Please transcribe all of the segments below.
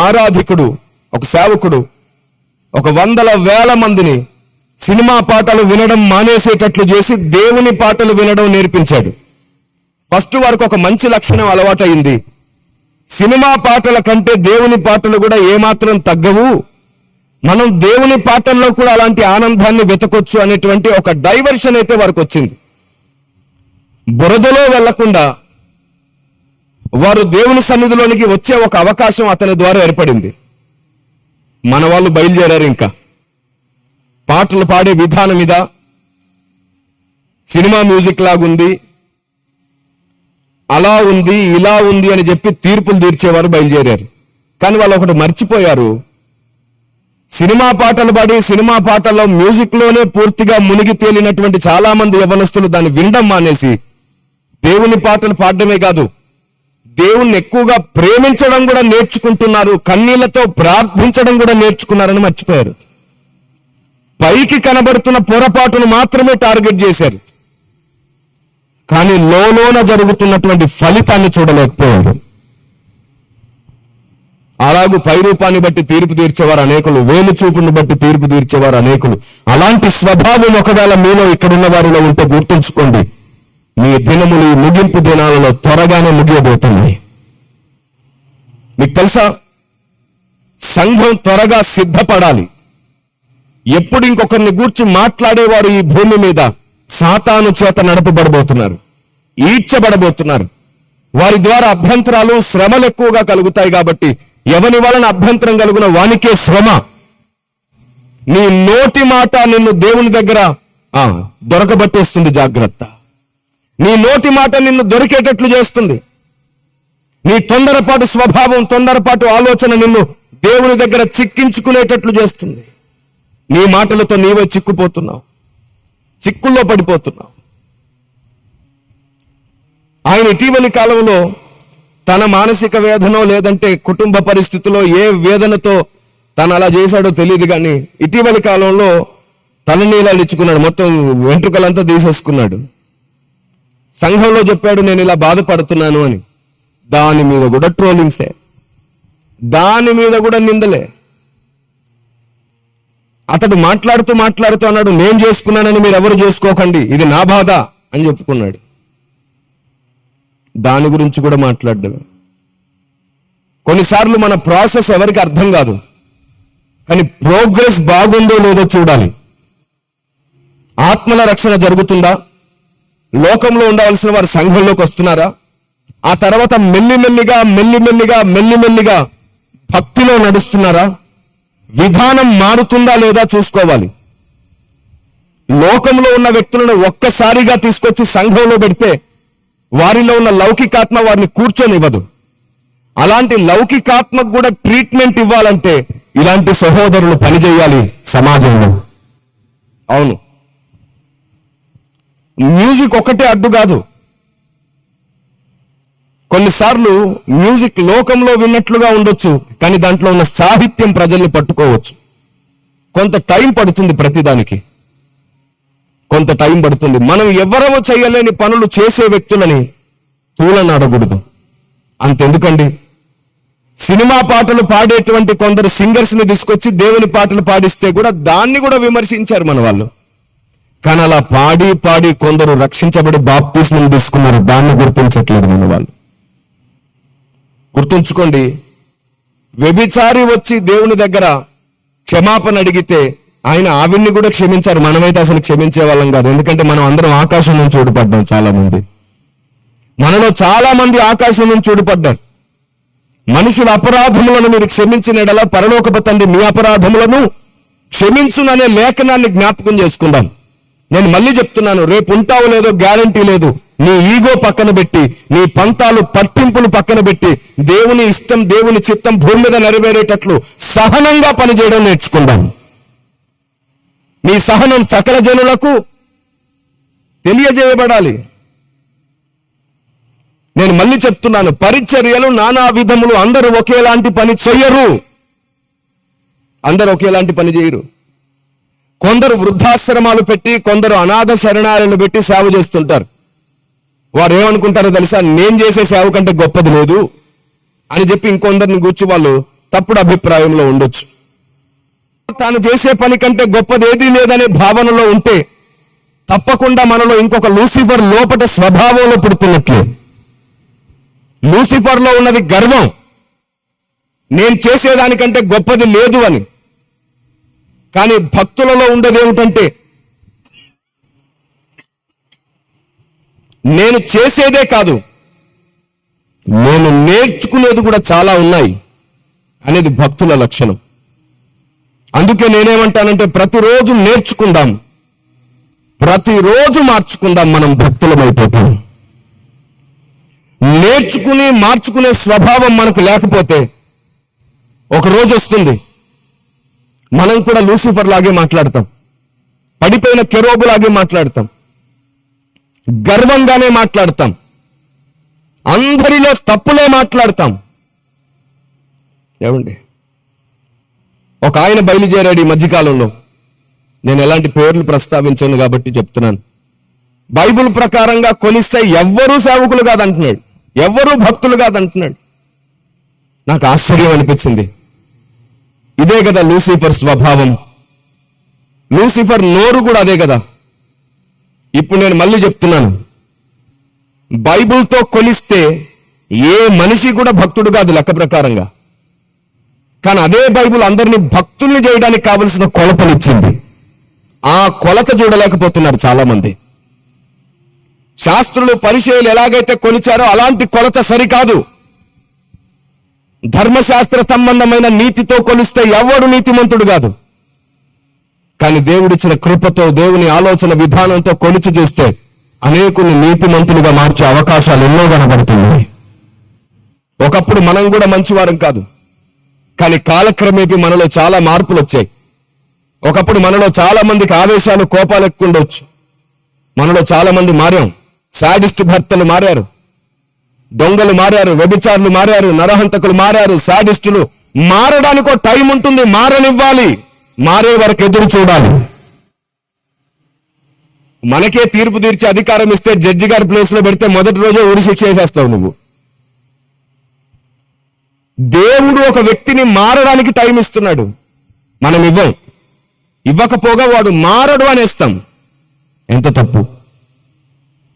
ఆరాధికుడు, ఒక సేవకుడు ఒక వందల వేల మందిని సినిమా పాటలు వినడం మానేసేటట్లు చేసి దేవుని పాటలు వినడం నేర్పించాడు. ఫస్ట్ వరకు ఒక మంచి లక్షణం అలవాటైంది. సినిమా పాటల కంటే దేవుని పాటలు కూడా ఏమాత్రం తగ్గవు, మనం దేవుని పాటల్లో కూడా అలాంటి ఆనందాన్ని వెతకొచ్చు అనేటువంటి ఒక డైవర్షన్ అయితే వారికి వచ్చింది. బురదలో వెళ్లకుండా వారు దేవుని సన్నిధిలోనికి వచ్చే ఒక అవకాశం అతని ద్వారా ఏర్పడింది. మన వాళ్ళు బయలుదేరారు. ఇంకా పాటలు పాడే విధానం మీద సినిమా మ్యూజిక్ లాగుంది, అలా ఉంది, ఇలా ఉంది అని చెప్పి తీర్పులు తీర్చేవారు బయలుదేరారు. కానీ వాళ్ళు ఒకటి మర్చిపోయారు, సినిమా పాటలు పాడి సినిమా పాటల్లో మ్యూజిక్లోనే పూర్తిగా మునిగి తేలినటువంటి చాలా మంది యవ్వనస్తులు దాన్ని వినడం మానేసి దేవుని పాటలు పాడడమే కాదు, దేవుణ్ణి ఎక్కువగా ప్రేమించడం కూడా నేర్చుకుంటున్నారు, కన్నీళ్లతో ప్రార్థించడం కూడా నేర్చుకున్నారని మర్చిపోయారు. పైకి కనబడుతున్న పొరపాటును మాత్రమే టార్గెట్ చేశారు, కానీ లోలోన జరుగుతున్నటువంటి ఫలితాన్ని చూడలేకపోయారు. అలాగూ పై రూపాన్ని బట్టి తీర్పు తీర్చేవారు అనేకులు, వేలు చూపును బట్టి తీర్పు తీర్చేవారు అనేకులు. అలాంటి స్వభావం ఒకవేళ మీలో ఇక్కడున్న వారిలో ఉంటే గుర్తుంచుకోండి, మీ దినములు ఈ ముగింపు దినాలలో త్వరగానే ముగియబోతున్నాయి. మీకు తెలుసా, సంఘం త్వరగా సిద్ధపడాలి. ఎప్పుడు ఇంకొకరిని గూర్చి మాట్లాడేవారు ఈ భూమి మీద సాతాను చేత నడపబడబోతున్నారు, ఈడ్చబడబోతున్నారు. వారి ద్వారా అభ్యంతరాలు, శ్రమలు ఎక్కువగా కలుగుతాయి. కాబట్టి ఎవని వలన అభ్యంతరం కలుగున వానికే శ్రమ. నీ నోటి మాట నిన్ను దేవుని దగ్గర దొరకబట్టేస్తుంది, జాగ్రత్త. నీ నోటి మాట నిన్ను దొరికేటట్లు చేస్తుంది. నీ తొందరపాటు స్వభావం, తొందరపాటు ఆలోచన నిన్ను దేవుని దగ్గర చిక్కించుకునేటట్లు చేస్తుంది. నీ మాటలతో నీవే చిక్కుపోతున్నావు, చిక్కుల్లో పడిపోతున్నావు. ఆయన ఇటీవలి కాలంలో తన మానసిక వేదనో లేదంటే కుటుంబ పరిస్థితిలో ఏ వేదనతో తను అలా చేశాడో తెలియదు, కానీ ఇటీవలి కాలంలో తలనీలాలు ఇచ్చుకున్నాడు, మొత్తం వెంట్రుకలంతా తీసేసుకున్నాడు. సంఘంలో చెప్పాడు, నేను ఇలా బాధపడుతున్నాను అని. దాని మీద కూడా ట్రోలింగ్సే, దాని మీద కూడా నిందలే. అతడు మాట్లాడుతూ అన్నాడు, నేను చేసుకున్నానని మీరు ఎవరు చేసుకోకండి, ఇది నా బాధ అని చెప్పుకున్నాడు. దాని గురించి కూడా మాట్లాడడమే. కొన్నిసార్లు మన ప్రాసెస్ ఎవరికి అర్థం కాదు, కానీ ప్రోగ్రెస్ బాగుందో లేదో చూడాలి. ఆత్మల రక్షణ జరుగుతుందా? లోకంలో ఉండవలసిన వారు సంఘంలోకి వస్తున్నారా? ఆ తర్వాత మెల్లిమెల్లిగా భక్తిలో నడుస్తున్నారా? విధానం మారుతుందా లేదా చూసుకోవాలి. లోకంలో ఉన్న వ్యక్తులను ఒక్కసారిగా తీసుకొచ్చి సంఘంలో పెడితే వారిలో ఉన్న లౌకికాత్మ వారిని కూర్చొనివ్వదు. అలాంటి లౌకికాత్మకు కూడా ట్రీట్మెంట్ ఇవ్వాలంటే ఇలాంటి సహోదరులు పనిచేయాలి సమాజంలో. అవును, మ్యూజిక్ ఒకటే అడ్డు కాదు. కొన్నిసార్లు మ్యూజిక్ లోకంలో విన్నట్లుగా ఉండొచ్చు, కానీ దాంట్లో ఉన్న సాహిత్యం ప్రజల్ని పట్టుకోవచ్చు. కొంత టైం పడుతుంది, ప్రతిదానికి కొంత టైం పడుతుంది. మనం ఎవరో చేయలేని పనులు చేసే వ్యక్తులని తూలనాడకూడదు. అంతెందుకండి, సినిమా పాటలు పాడేటువంటి కొందరు సింగర్స్ని తీసుకొచ్చి దేవుని పాటలు పాడిస్తే కూడా దాన్ని కూడా విమర్శించారు మన వాళ్ళు. కానీ అలా పాడి కొందరు రక్షించబడి బాప్తిస్మం తీసుకున్నారు, దాన్ని గుర్తించట్లేదు మన వాళ్ళు. గుర్తుంచుకోండి, వ్యభిచారి వచ్చి దేవుని దగ్గర క్షమాపణ అడిగితే ఆయన ఆవిడ్ని కూడా క్షమించారు. మనమైతే అసలు క్షమించే వాళ్ళం కాదు, ఎందుకంటే మనం అందరం ఆకాశం నుంచి ఊడిపడ్డాం. చాలా మంది మనలో చాలా మంది ఆకాశం నుంచి ఊడిపడ్డారు. మనుషుల అపరాధములను మీరు క్షమించిన ఎడల పరలోకపు తండ్రి మీ అపరాధములను క్షమించుననే లేఖనాన్ని జ్ఞాపకం చేసుకుందాం. నేను మళ్ళీ చెప్తున్నాను, రేపు ఉంటావో లేదో గ్యారంటీ లేదు. నీ ఈగో పక్కన పెట్టి, నీ పంతాలు పట్టింపులు పక్కన పెట్టి, దేవుని ఇష్టం, దేవుని చిత్తం భూమి మీద నెరవేరేటట్లు సహనంగా పనిచేయడం నేర్చుకుందాం. నీ సహనం సకల జనులకు తెలియజేయబడాలి. నేను మళ్ళీ చెప్తున్నాను, పరిచర్యలు నానా విధములు, అందరూ ఒకేలాంటి పని చెయ్యరు, అందరూ ఒకేలాంటి పని చేయరు. కొందరు వృద్ధాశ్రమాలు పెట్టి, కొందరు అనాథ శరణాలయాలు పెట్టి సేవ చేస్తుంటారు. వారు ఏమనుకుంటారో తెలుసా, నేను చేసే సేవ కంటే గొప్పది లేదు అని చెప్పి ఇంకొందరిని గూర్చి వాళ్ళు తప్పుడు అభిప్రాయంలో ఉండొచ్చు. తాను చేసే పని కంటే గొప్పది ఏదీ లేదనే భావనలో ఉంటే తప్పకుండా మనలో ఇంకొక లూసిఫర్ లోపట స్వభావంలో పుడుతున్నట్లే. లూసిఫర్లో ఉన్నది గర్వం, నేను చేసేదానికంటే గొప్పది లేదు అని. కానీ భక్తులలో ఉండేది ఏమిటంటే, నేను చేసేదే కాదు, నేను నేర్చుకునేది కూడా చాలా ఉన్నాయి అనేది భక్తుల లక్షణం. అందుకే నేనేమంటానంటే, ప్రతిరోజు నేర్చుకుందాం, ప్రతిరోజు మార్చుకుందాం, మనం భక్తులమైపోతాం. నేర్చుకుని మార్చుకునే స్వభావం మనకు లేకపోతే ఒక రోజు వస్తుంది మనం కూడా లూసిఫర్ లాగే మాట్లాడతాం, పడిపోయిన కెరూబు లాగే మాట్లాడతాం, గర్వంగానే మాట్లాడతాం, అందరిలో తప్పులే మాట్లాడతాం. ఏమండి, ఒక ఆయన బయలుదేరాడు ఈ మధ్యకాలంలో. నేను ఎలాంటి పేర్లు ప్రస్తావించాను కాబట్టి చెప్తున్నాను. బైబిల్ ప్రకారంగా కొలిస్తే ఎవ్వరూ సేవకులు కాదంటున్నాడు, ఎవ్వరూ భక్తులు కాదంటున్నాడు. నాకు ఆశ్చర్యం అనిపించింది. ఇదే కదా లూసిఫర్ స్వభావం, లూసిఫర్ నోరు కూడా అదే కదా. ఇప్పుడు నేను మళ్ళీ చెప్తున్నాను, బైబిల్తో కొలిస్తే ఏ మనిషి కూడా భక్తుడు కాదు లెక్క ప్రకారంగా. కానీ అదే బైబిల్ అందరినీ భక్తుల్ని చేయడానికి కావలసిన కొలతనిచ్చింది. ఆ కొలత చూడలేకపోతున్నారు చాలా మంది. శాస్త్రులు పరిచయాలు ఎలాగైతే కొలిచారో అలాంటి కొలత సరికాదు. ధర్మశాస్త్ర సంబంధమైన నీతితో కొలిస్తే ఎవడు నీతిమంతుడు కాదు. కానీ దేవుడిచ్చిన కృపతో, దేవుని ఆలోచన విధానంతో కొలిచి చూస్తే అనేకుల్ని నీతిమంతులుగా మార్చే అవకాశాలు ఎన్నో కనబడుతున్నాయి. ఒకప్పుడు మనం కూడా మంచివారం కాదు, కానీ కాలక్రమేపీ మనలో చాలా మార్పులు వచ్చాయి. ఒకప్పుడు మనలో చాలా మందికి ఆవేశాలు, కోపాలు ఎక్కువ ఉండొచ్చు. మనలో చాలా మంది మారాం. సాడిస్టు భర్తలు మారారు, దొంగలు మారారు, వ్యభిచారులు మారారు, నరహంతకులు మారారు, సాడిస్టులు. మారడానికో టైం ఉంటుంది, మారనివ్వాలి, మారే వరకు ఎదురు చూడాలి. మనకే తీర్పు తీర్చే అధికారం ఇస్తే జడ్జి గారి ప్లేస్ లో పెడితే మొదటి రోజే ఊరి శిక్ష చేసేస్తావు నువ్వు. దేవుడు ఒక వ్యక్తిని మారడానికి టైం ఇస్తున్నాడు, మనం ఇవ్వం. ఇవ్వకపోగా వాడు మారడు అనేస్తాం. ఎంత తప్పు.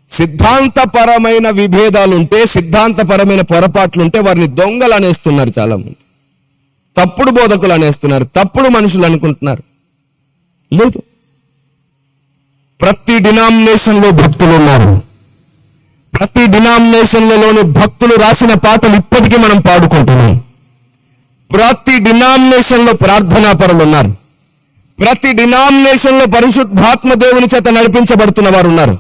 సిద్ధాంతపరమైన విభేదాలుంటే, సిద్ధాంతపరమైన పొరపాట్లుంటే వారిని దొంగలు అనేస్తున్నారు చాలా మంది, తప్పుడు బోధకులు అనేస్తున్నారు, తప్పుడు మనుషులు అనుకుంటున్నారు. లేదు, ప్రతి డినామినేషన్లో భక్తులు ఉన్నారు. ప్రతి డినామినేషన్లలోని భక్తులు రాసిన పాటలు ఇప్పటికీ మనం పాడుకుంటున్నాం. ప్రతి డినామినేషన్లో ప్రార్థనా పరులు ఉన్నారు. ప్రతి డినామినేషన్లో పరిశుద్ధాత్మ దేవుని చేత నడిపించబడుతున్న వారు ఉన్నారు.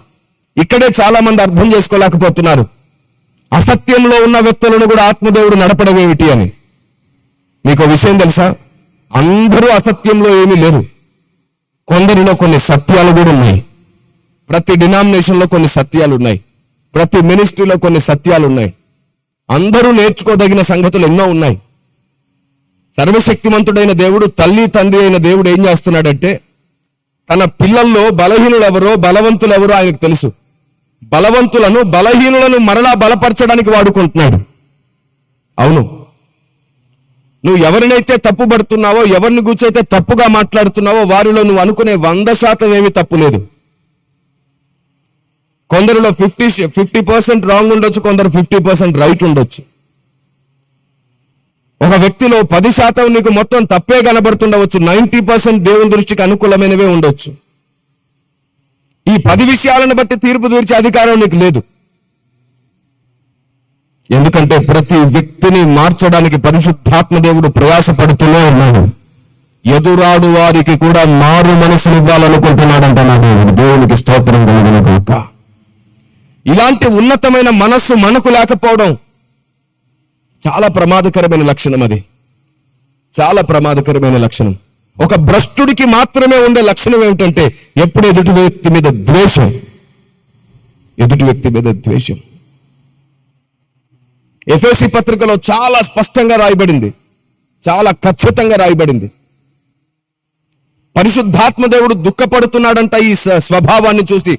ఇక్కడే చాలా మంది అర్థం చేసుకోలేకపోతున్నారు, అసత్యంలో ఉన్న వ్యక్తులను కూడా ఆత్మదేవుడు నడపడం ఏమిటి అని. మీకు విషయం తెలుసా? అందరూ అసత్యంలో ఏమీ లేరు, కొందరిలో కొన్ని సత్యాలు కూడా ఉన్నాయి. ప్రతి డినామినేషన్లో కొన్ని సత్యాలు ఉన్నాయి, ప్రతి మినిస్ట్రీలో కొన్ని సత్యాలు ఉన్నాయి. అందరూ నేర్చుకోదగిన సంగతులు ఎన్నో ఉన్నాయి. సర్వశక్తిమంతుడైన దేవుడు, తల్లి తండ్రి అయిన దేవుడు ఏం చేస్తున్నాడంటే, తన పిల్లల్లో బలహీనులు ఎవరో బలవంతులు ఎవరో ఆయనకు తెలుసు. బలవంతులను, బలహీనులను మరలా బలపరచడానికి వాడుకుంటున్నాడు. అవును, నువ్వు ఎవరినైతే తప్పుపడుతున్నావో, ఎవరిని కూర్చైతే తప్పుగా మాట్లాడుతున్నావో వారిలో నువ్వు అనుకునే 100% ఏమీ తప్పు లేదు. కొందరిలో 50% రాంగ్ ఉండొచ్చు, కొందరు 50% రైట్ ఉండొచ్చు. ఒక వ్యక్తిలో 10% నీకు మొత్తం తప్పే కనబడుతుండవచ్చు, 90% దేవుని దృష్టికి అనుకూలమైనవే ఉండొచ్చు. ఈ 10 విషయాలను బట్టి తీర్పు తీర్చే అధికారం నీకు లేదు. ఎందుకంటే ప్రతి వ్యక్తిని మార్చడానికి పరిశుద్ధాత్మ దేవుడు ప్రయాసపడుతూనే ఉన్నాడు. ఎదురాడు వారికి కూడా మారు మనసులు ఇవ్వాలనుకుంటున్నాడంట నా దేవుడు. దేవునికి స్తోత్రం కలుగును గాక. ఇలాంటి ఉన్నతమైన మనస్సు మనకు లేకపోవడం చాలా ప్రమాదకరమైన లక్షణం. అది చాలా ప్రమాదకరమైన లక్షణం. ఒక భ్రష్టుడికి మాత్రమే ఉండే లక్షణం ఏమిటంటే, ఎప్పుడు ఎదుటి వ్యక్తి మీద ద్వేషం, ఎదుటి వ్యక్తి మీద ద్వేషం. ఎఫెసీ పత్రికలో చాలా స్పష్టంగా రాయబడింది, చాలా ఖచ్చితంగా రాయబడింది. పరిశుద్ధాత్మ దేవుడు దుఃఖపడుతున్నాడంట ఈ స్వభావాన్ని చూసి.